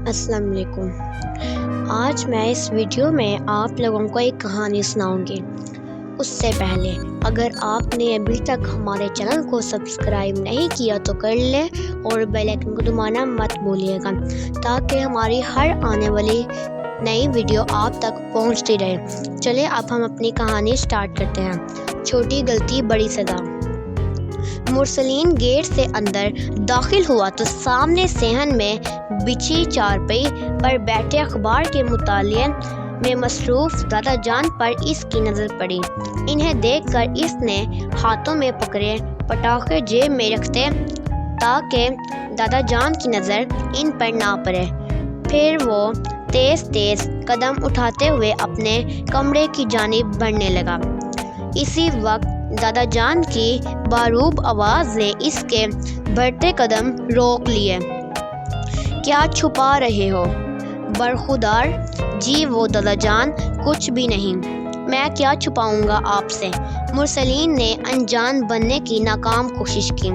السلام علیکم۔ آج میں اس ویڈیو میں آپ لوگوں کو ایک کہانی سناؤں گی۔ اس سے پہلے اگر آپ نے ابھی تک ہمارے چینل کو سبسکرائب نہیں کیا تو کر لیں اور بیل آئکن کو دبانا مت بھولیے گا تاکہ ہماری ہر آنے والی نئی ویڈیو آپ تک پہنچتی رہے۔ چلیں اب ہم اپنی کہانی سٹارٹ کرتے ہیں۔ چھوٹی غلطی بڑی سزا۔ مرسلین گیٹ سے اندر داخل ہوا تو سامنے صحن میں بچھی چارپائی پر بیٹھے اخبار کے مطالعے میں مصروف دادا جان پر اس کی نظر پڑی۔ انہیں دیکھ کر اس نے ہاتھوں میں پکڑے پٹاخے جیب میں رکھتے تاکہ دادا جان کی نظر ان پر نہ پڑے۔ پھر وہ تیز تیز قدم اٹھاتے ہوئے اپنے کمرے کی جانب بڑھنے لگا۔ اسی وقت دادا جان کی باروب آواز نے اس کے بڑھتے قدم روک لیے۔ کیا چھپا رہے ہو؟ برخودار جی وہ دادا جان کچھ بھی نہیں، میں کیا چھپاؤں گا آپ سے؟ مرسلین نے انجان بننے کی ناکام کوشش کی۔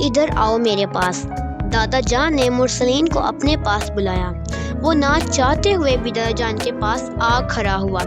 ادھر آؤ میرے پاس۔ دادا جان نے مرسلین کو اپنے پاس بلایا۔ وہ نہ چاہتے ہوئے بھی دادا جان کے پاس آ کھڑا ہوا۔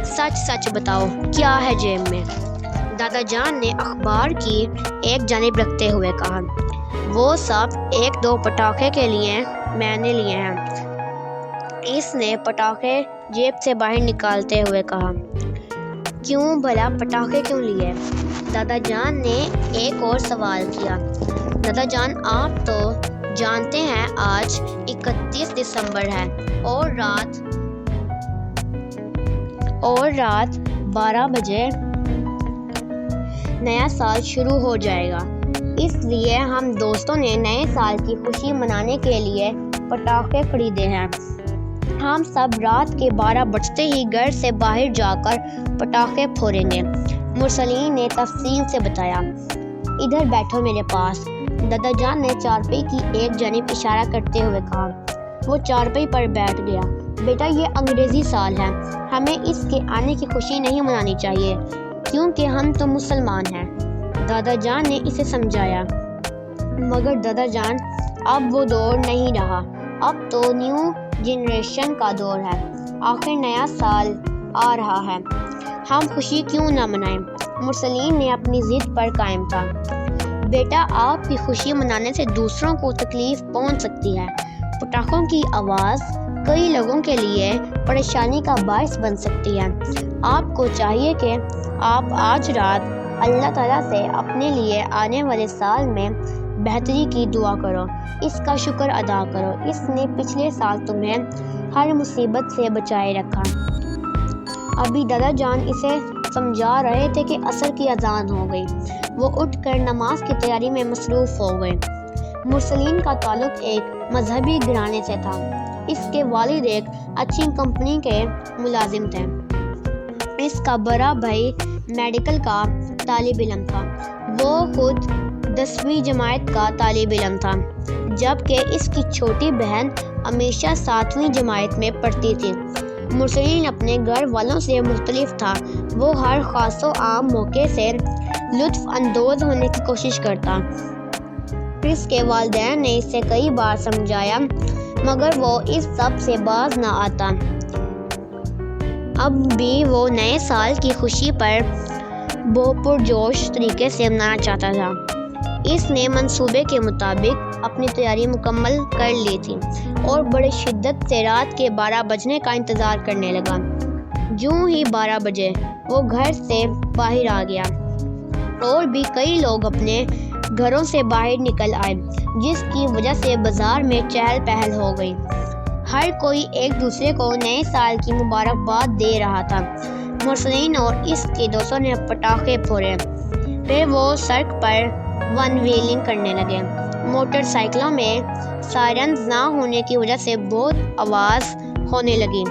سچ سچ بتاؤ کیا ہے جیب میں؟ دادا جان نے اخبار کی ایک جانب رکھتے ہوئے کہا۔ وہ سب 1-2 پٹاخے کے لیے میں نے لیے ہیں۔ اس نے پٹاخے جیب سے باہر نکالتے ہوئے کہا۔ کیوں بھلا پٹاخے کیوں لیے؟ دادا جان نے ایک اور سوال کیا۔ دادا جان آپ تو جانتے ہیں آج 31 دسمبر ہے اور رات 12 بجے نیا سال شروع ہو جائے گا، اس لیے ہم دوستوں نے نئے سال کی خوشی منانے کے لیے پٹاخے خریدے ہیں۔ ہم سب رات کے 12 بجتے ہی گھر سے باہر جا کر پٹاخے پھوڑیں گے۔ مرسلین نے تفصیل سے بتایا۔ ادھر بیٹھو میرے پاس۔ دادا جان نے چارپائی کی ایک جانب اشارہ کرتے ہوئے کہا۔ وہ چارپائی پر بیٹھ گیا۔ بیٹا یہ انگریزی سال ہے، ہمیں اس کے آنے کی خوشی نہیں منانی چاہیے کیونکہ ہم تو مسلمان ہیں، دادا جان نے اسے سمجھایا۔ مگر دادا جان اب وہ دور نہیں رہا، اب تو نیو جنریشن کا دور ہے، آخر نیا سال آ رہا ہے، ہم خوشی کیوں نہ منائیں؟ مرسلین نے اپنی ضد پر قائم تھا۔ بیٹا آپ کی خوشی منانے سے دوسروں کو تکلیف پہنچ سکتی ہے، پٹاخوں کی آواز کئی لوگوں کے لیے پریشانی کا باعث بن سکتی ہے۔ آپ کو چاہیے کہ آپ آج رات اللہ تعالیٰ سے اپنے لیے آنے والے سال میں بہتری کی دعا کرو، اس کا شکر ادا کرو، اس نے پچھلے سال تمہیں ہر مصیبت سے بچائے رکھا۔ ابھی دادا جان اسے سمجھا رہے تھے کہ عصر کی اذان ہو گئی۔ وہ اٹھ کر نماز کی تیاری میں مصروف ہو گئے۔ مرسلین کا تعلق ایک مذہبی گھرانے سے تھا۔ اس کے والد ایک اچھی کمپنی کے ملازم تھے۔ اس کا بڑا بھائی میڈیکل کا طالب علم تھا۔ وہ خود 10ویں جماعت کا طالب علم تھا، جبکہ اس کی چھوٹی بہن ہمیشہ 7ویں جماعت میں پڑھتی تھی۔ مرسلین اپنے گھر والوں سے مختلف تھا۔ وہ ہر خاص و عام موقع سے لطف اندوز ہونے کی کوشش کرتا۔ اس کے والدین نے اسے کئی بار سمجھایا مگر وہ اس سب سے باز نہ آتا۔ اب بھی وہ نئے سال کی خوشی پر پرجوش طریقے سے منانا چاہتا تھا۔ اس نے منصوبے کے مطابق اپنی تیاری مکمل کر لی تھی اور بڑی شدت سے رات کے 12 بجنے کا انتظار کرنے لگا۔ جوں ہی 12 بجے وہ گھر سے باہر آ گیا اور بھی کئی لوگ اپنے گھروں سے باہر نکل آئے، جس کی وجہ سے بازار میں چہل پہل ہو گئی۔ ہر کوئی ایک دوسرے کو نئے سال کی مبارکباد دے رہا تھا۔ مرسلین اور اس کے دوستوں نے پٹاخے پھوڑے، پھر وہ سڑک پر ون ویلنگ کرنے لگے۔ موٹر سائیکلوں میں سائرنز نہ ہونے کی وجہ سے بہت آواز ہونے لگی۔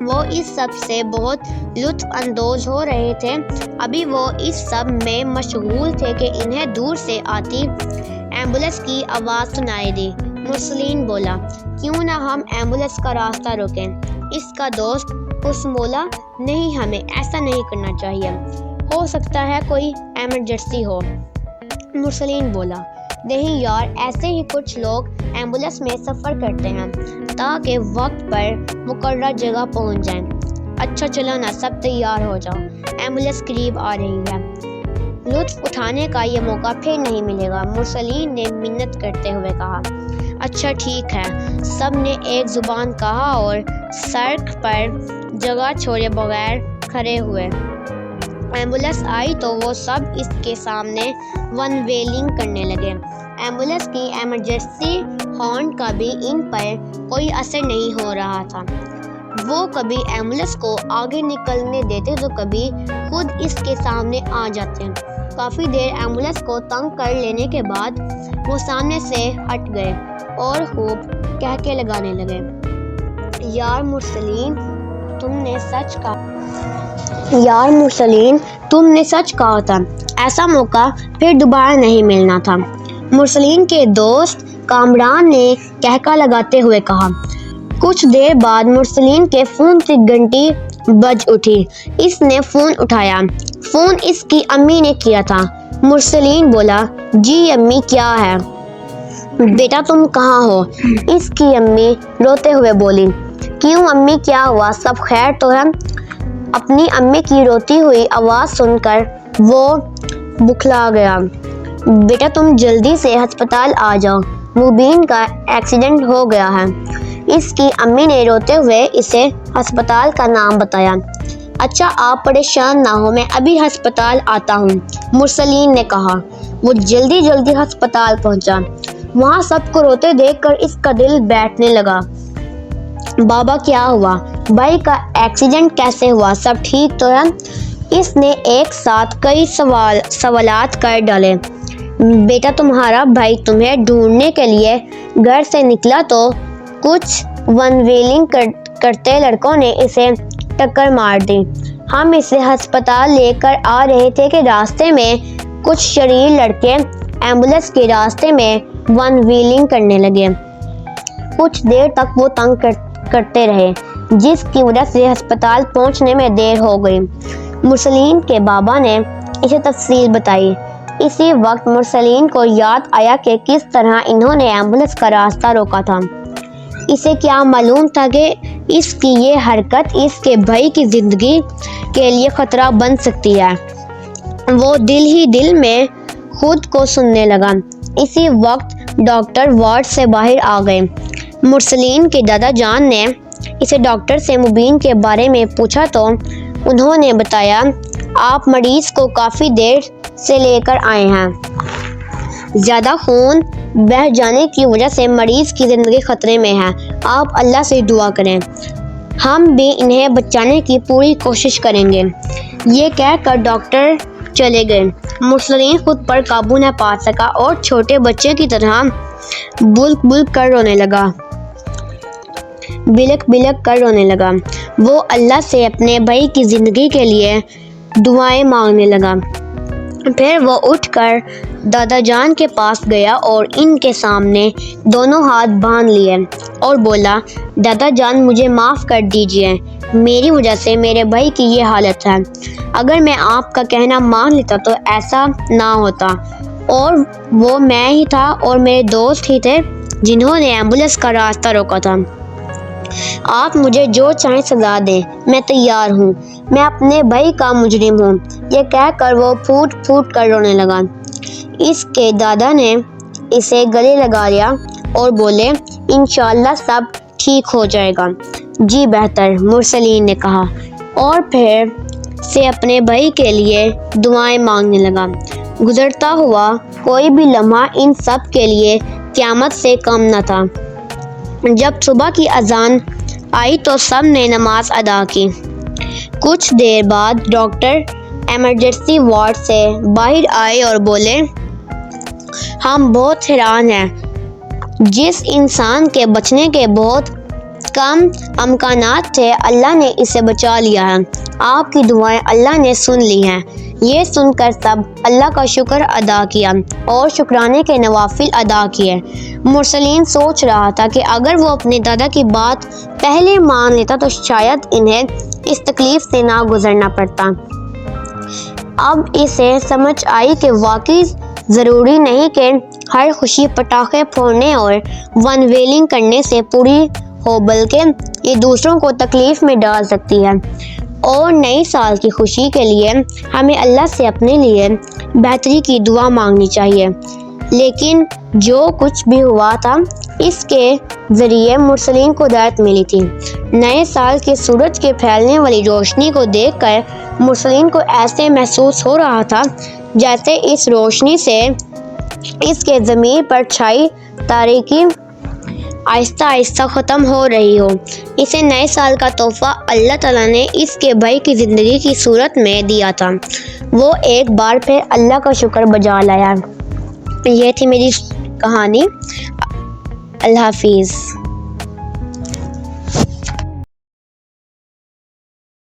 وہ اس سب سے بہت لطف اندوز ہو رہے تھے۔ ابھی وہ اس سب میں مشغول تھے کہ انہیں دور سے آتی ایمبولینس کی آواز سنائی دی۔ مرسلین بولا، کیوں نہ ہم ایمبولینس کا راستہ روکیں؟ اس کا دوست اس بولا، نہیں ہمیں ایسا نہیں کرنا چاہیے، ہو سکتا ہے کوئی ایمرجنسی ہو۔ مرسلین بولا، نہیں یار، ایسے ہی کچھ لوگ ایمبولینس میں سفر کرتے ہیں تاکہ وقت پر مقررہ جگہ پہنچ جائیں۔ اچھا چلو نا، سب تیار ہو جاؤ، ایمبولینس قریب آ رہی ہے۔ لطف اٹھانے کا یہ موقع پھر نہیں ملے گا، مرسلین نے منت کرتے ہوئے کہا۔ اچھا ٹھیک ہے، سب نے ایک زبان کہا اور سڑک پر جگہ چھوڑے بغیر کھڑے ہوئے۔ ایمبولینس آئی تو وہ سب اس کے سامنے ون ویلنگ کرنے لگے۔ ایمبولینس کی ایمرجنسی ہارن کا بھی ان پر کوئی اثر نہیں ہو رہا تھا۔ وہ کبھی ایمبولینس کو آگے نکلنے دیتے تو کبھی خود اس کے سامنے آ جاتے۔ کافی دیر ایمبولینس کو تنگ کر لینے کے بعد وہ سامنے سے ہٹ گئے اور خوب کہکے لگانے لگے۔ یار مرسلین، تم نے سچ کہا تھا، ایسا موقع پھر دوبارہ نہیں ملنا تھا، مرسلین کے دوست کامران نے کہکا لگاتے ہوئے کہا۔ کچھ دیر بعد مرسلین کے فون کی گھنٹی بج اٹھی۔ اس نے فون اٹھایا۔ فون اس کی امی نے کیا تھا۔ مرسلین بولا، جی امی، کیا ہے؟ بیٹا تم کہاں ہو؟ اس کی امی روتے ہوئے بولی۔ کیوں امی، کیا ہوا؟ سب خیر تو ہے؟ اپنی امی کی روتی ہوئی آواز سن کر وہ بکھلا گیا۔ بیٹا تم جلدی سے ہسپتال آ جاؤ، مبین کا ایکسیڈنٹ ہو گیا ہے۔ اس کی امی نے روتے ہوئے اسے ہسپتال کا نام بتایا۔ اچھا آپ پریشان نہ ہو، میں ابھی ہسپتال آتا ہوں، مرسلین نے کہا۔ وہ جلدی ہسپتال پہنچا۔ وہاں سب کو روتے دیکھ کر اس کا دل بیٹھنے لگا۔ بابا کیا ہوا؟ بھائی کا ایکسیڈنٹ کیسے ہوا؟ سب ٹھیک تو ہے؟ اس نے ایک ساتھ کئی سوالات کر ڈالے۔ بیٹا تمہارا بھائی تمہیں ڈھونڈنے کے لیے گھر سے نکلا تو کچھ ون ویلنگ کرتے لڑکوں نے اسے ٹکر مار دی۔ ہم اسے ہسپتال لے کر آ رہے تھے کہ راستے میں کچھ شریر لڑکے ایمبولینس کے راستے میں ون ویلنگ کرنے لگے۔ کچھ دیر تک وہ تنگ کرتے رہے، جس کی وجہ سے ہسپتال پہنچنے میں دیر ہو گئی۔ مرسلین کے بابا نے اسے تفصیل بتائی۔ اسی وقت مرسلین کو یاد آیا کہ کس طرح انہوں نے ایمبولینس کا راستہ روکا تھا۔ اسے کیا معلوم تھا کہ اس کی یہ حرکت اس کے بھائی کی زندگی کے لیے خطرہ بن سکتی ہے۔ وہ دل ہی دل میں خود کو سننے لگا۔ اسی وقت ڈاکٹر وارڈ سے باہر آ گئے۔ مرسلین کے دادا جان نے اسے ڈاکٹر سے مبین کے بارے میں پوچھا تو انہوں نے بتایا، آپ مریض کو کافی دیر سے لے کر آئے ہیں۔ زیادہ خون بہہ جانے کی وجہ سے مریض کی زندگی خطرے میں ہے۔ آپ اللہ سے دعا کریں، ہم بھی انہیں بچانے کی پوری کوشش کریں گے۔ یہ کہہ کر ڈاکٹر چلے گئے۔ مرسلین خود پر قابو نہ پا سکا اور چھوٹے بچے کی طرح بلک کر رونے لگا۔ وہ اللہ سے اپنے بھائی کی زندگی کے لیے دعائیں مانگنے لگا۔ پھر وہ اٹھ کر دادا جان کے پاس گیا اور ان کے سامنے دونوں ہاتھ باندھ لیے اور بولا، دادا جان مجھے معاف کر دیجیے، میری وجہ سے میرے بھائی کی یہ حالت ہے۔ اگر میں آپ کا کہنا مان لیتا تو ایسا نہ ہوتا، اور وہ میں ہی تھا اور میرے دوست ہی تھے جنہوں نے ایمبولینس کا راستہ روکا تھا۔ آپ مجھے جو چاہیں سزا دیں، میں تیار ہوں، میں اپنے بھائی کا مجرم ہوں۔ یہ کہہ کر وہ پھوٹ پھوٹ کر رونے لگا۔ اس کے دادا نے اسے گلے لگا لیا اور بولے، انشاءاللہ سب ٹھیک ہو جائے گا۔ جی بہتر، مرسلین نے کہا اور پھر سے اپنے بھائی کے لیے دعائیں مانگنے لگا۔ گزرتا ہوا کوئی بھی لمحہ ان سب کے لیے قیامت سے کم نہ تھا۔ جب صبح کی اذان آئی تو سب نے نماز ادا کی۔ کچھ دیر بعد ڈاکٹر ایمرجنسی وارڈ سے باہر آئے اور بولے، ہم بہت حیران ہیں، جس انسان کے بچنے کے بہت کم امکانات تھے اللہ نے اسے بچا لیا ہے۔ آپ کی دعائیں اللہ نے سن لی ہیں۔ یہ سن کر سب اللہ کا شکر ادا کیا اور شکرانے کے نوافل ادا کیے۔ مرسلین سوچ رہا تھا کہ اگر وہ اپنے دادا کی بات پہلے مان لیتا تو شاید انہیں اس تکلیف سے نہ گزرنا پڑتا۔ اب اسے سمجھ آئی کہ واقعی ضروری نہیں کہ ہر خوشی پٹاخے پھوڑنے اور ونویلنگ کرنے سے پوری ہو، بلکہ یہ دوسروں کو تکلیف میں ڈال سکتی ہے۔ اور نئے سال کی خوشی کے لیے ہمیں اللہ سے اپنے لیے بہتری کی دعا مانگنی چاہیے۔ لیکن جو کچھ بھی ہوا تھا، اس کے ذریعے مرسلین کو ہدایت ملی تھی۔ نئے سال کے سورج کے پھیلنے والی روشنی کو دیکھ کر مرسلین کو ایسے محسوس ہو رہا تھا جیسے اس روشنی سے اس کے ضمیر پر چھائی تاریکی آہستہ آہستہ ختم ہو رہی ہو۔ اسے نئے سال کا تحفہ اللہ تعالیٰ نے اس کے بھائی کی زندگی کی صورت میں دیا تھا۔ وہ ایک بار پھر اللہ کا شکر بجا لایا۔ یہ تھی میری کہانی۔ اللہ حافظ۔